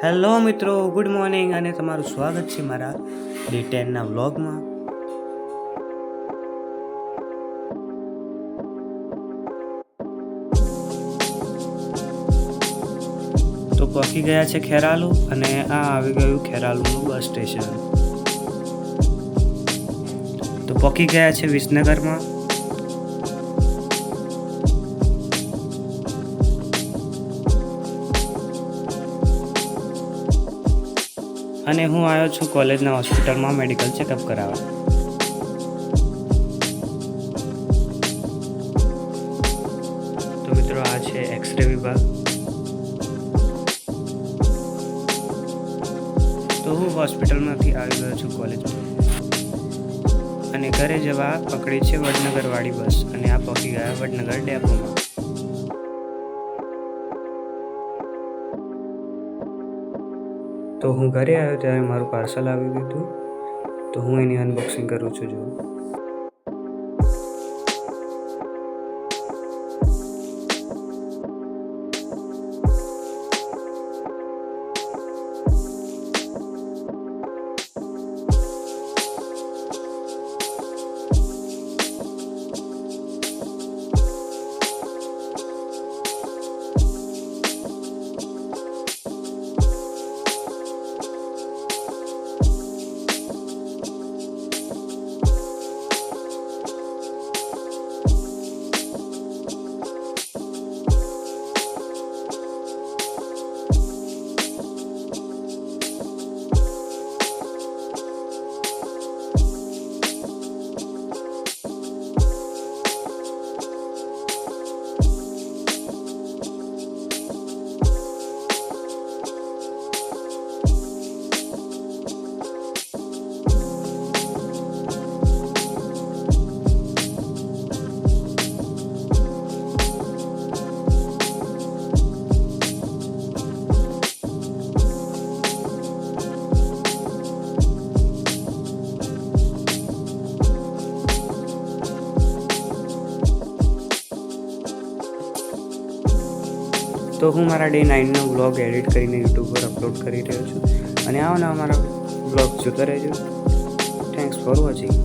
Hello મિત્રો, good morning અને તમારું સ્વાગત છે મારા ડે 10ના વ્લોગમાં. તો પહોંચી ગયા છે ખેરાલુ અને આ આવી ગયું ખેરાલુનું બસ સ્ટેશન. તો પહોંચી ગયા છે વિસનગરમાં. અને હું આવ્યો છું કોલેજના હોસ્પિટલમાં મેડિકલ ચેકઅપ કરાવવા. તો મિત્રો આ છે એક્સરે વિભાગ. તો હું હોસ્પિટલમાંથી આવી ગયો છું કોલેજમાં અને ઘરે જવા પકડી છે વડનગરવાળી બસ અને આ પહોંચી ગયા વડનગર ડેપોમાં. તો હું ઘરે આવ્યો ત્યારે મારું પાર્સલ આવી ગયું હતું. તો હું એની અનબોક્સિંગ કરું છું. જો તો હું મારા ડે 9નો વ્લોગ એડિટ કરીને યુટ્યુબ પર અપલોડ કરી રહ્યો છું અને આવો મારા વ્લોગ જોતા રહેજો. Thanks for watching.